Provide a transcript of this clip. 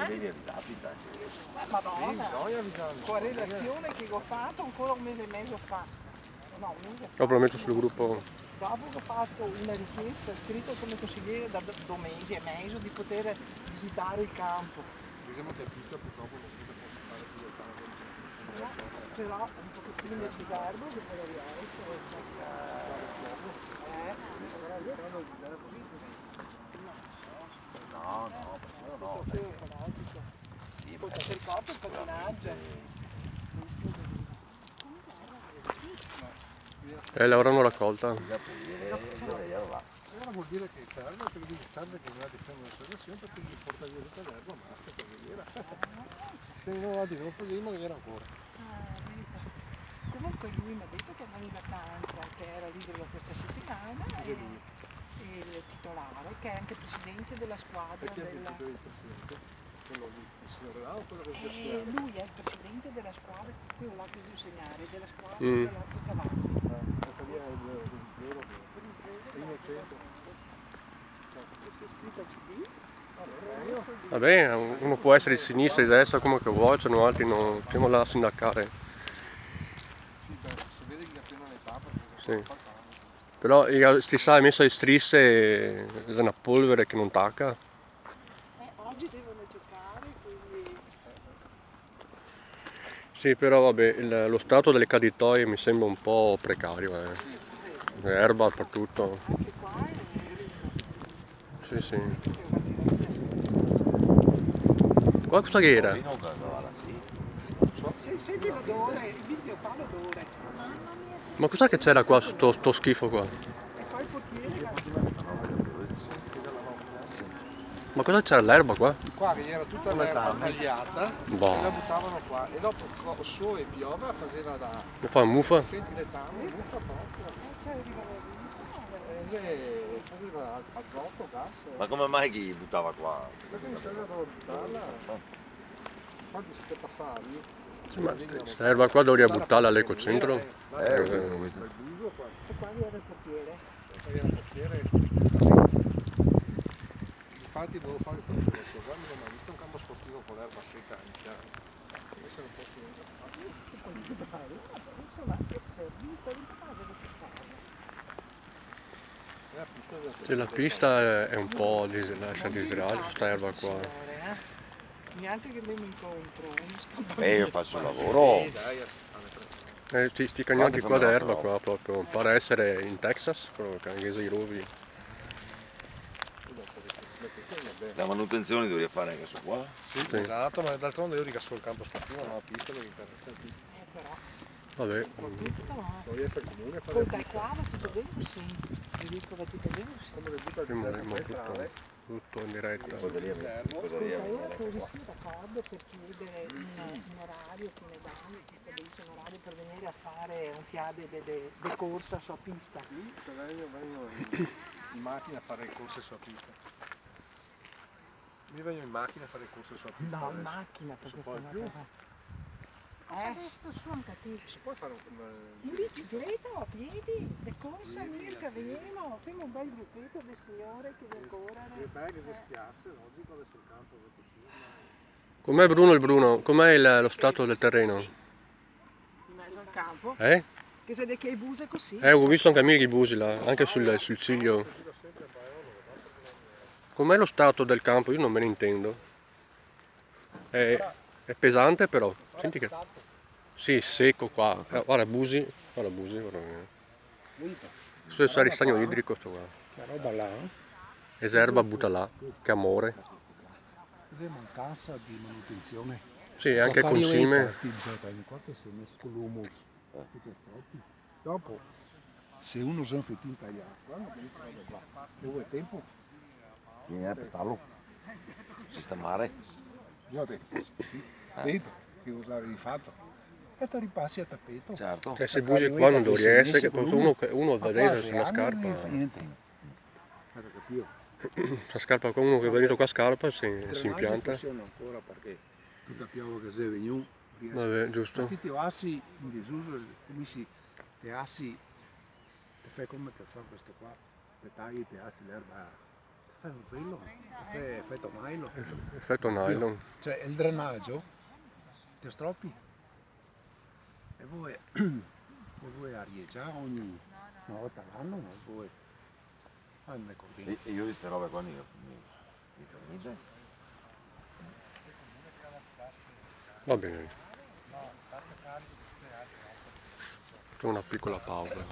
devi capita. Madonna, correlazione che ho fatto ancora un mese e mezzo fa. No, un mese fa. Dopo lo metto sul gruppo. Dopo che ho fatto una richiesta scritta come consigliere da 2 mesi e mezzo di poter visitare il campo. Diciamo che a pista purtroppo non posso fare più del tanto. Però un pochettino di riservo che poi riesco. No. Sì, Con il corpo il pattinaggio. L'avranno raccolta. Allora vuol dire che serve, perché dice serve che non ha difendo l'osservazione perché gli porta via tutta l'erba, basta per vedere. Se non la devono così magari ancora. Comunque lui mi ha detto che andava in vacanza, che era libero questa settimana e il titolare, che è anche presidente della squadra Perché è della... il presidente? Quello lì, il signore là o quello che si lui è il presidente della squadra, quello là che si deve segnare, della squadra dell'Orto Cavalli. Questo lì è il vero che è innocente. Si è scritto al CD? Vabbè, uno può essere di sinistra, di destra, come che vuoi, ce ne altri non stiamo là a sindacare. Sì, se vedi che appena le tappa, Sì. Però sti sai messo le strisce è una polvere che non tacca. Oggi devono giocare, quindi... Sì, però vabbè, lo stato delle caditoie mi sembra un po' precario. Erba dappertutto. Anche qua è Sì, sì. Qua cosa che era? Senti l'odore, il video fa l'odore. Ma cos'è che c'era qua, sto schifo qua? E poi il portiere... Ma cosa c'era l'erba qua? Qua che era tutta l'erba tagliata Boh. e la buttavano qua e dopo so e piove faceva da... Ne fa muffa? Senti le tame, buffa proprio. Faceva azoto, gas. Ma come mai chi buttava qua? Perché non sapevano buttarla? Infatti se te passavi... Ma l'erba qua dovrei buttarla all'ecocentro. Questo. E qua era il portiere. era il portiere. Infatti devo fare questo discorso, qua non ho mai visto un campo sportivo con l'erba secca in piano. Questo è un po' Se la pista è un po' lascia disagio, sta erba qua. Neanche che andiamo incontro, uno scampo. Io faccio il lavoro. Sì, dai, Sti cagnoni qua d'erba qua proprio, pare essere in Texas, quello che anche i rovi. La manutenzione dovrei fare anche su qua. sì, esatto, ma d'altronde io dico solo il campo sportivo, non la pista, mi interessa la pista. Però, Vabbè. Devo essere comune a fare col la pista. qua va tutto bene, sì. Il diritto va tutto bene, sì. Come le butta il Prima deserto abbiamo centrale, tutto in diretta. Ora poi siamo d'accordo per chiedere un orario che ne danno, che stabilisce un orario per venire a fare un fiade di corsa su pista. se vengo in macchina a fare corse sulla pista. Io vengo in macchina a fare corse sulla pista. No, in adesso. macchina perché poi sono più. Adesso su anche a te. Si può fare In bicicletta o a piedi, le corse Mirka veniamo, abbiamo un bel gruppetto di signore che devono correre. le bag si schiasse, logico, adesso il campo è così. Com'è Bruno? Com'è lo stato del terreno? In mezzo al campo. Eh? Che se che i buse così. Ho visto anche a me i busi là, anche sul ciglio. Com'è lo stato del campo? Io non me ne intendo. È pesante però. Senti che... Sì, secco qua. Guarda busi, guarda. Questo è il ristagno idrico sto qua. La roba là Eserba butta là, che amore. è mancanza di manutenzione. Sì, anche concime. Quanto si è messo con l'humus? Dopo, se uno usa un fettino tagliato, dove è tempo? Vieni a pestarlo. Sistemare. Io dentro, che usare di fatto. E ti ripassi a tappeto. Certo. Se busi qua non dovrebbe essere, che uno va dentro sulla scarpa. La scarpa qua, uno che è venuto qua a scarpa si impianta. Funziona ancora perché tutta piove che se veniamo. Vabbè, giusto. Questi assi in disuso, come si, te assi, te fai come che fa questo qua, te tagli, te assi l'erba, quello, effetto nylon. Effetto nylon. Cioè il drenaggio ti stroppi e vuoi arieggiare ogni una volta all'anno, ma vuoi andare così. E io queste robe qua mi permette? Va bene. C'è una piccola pausa.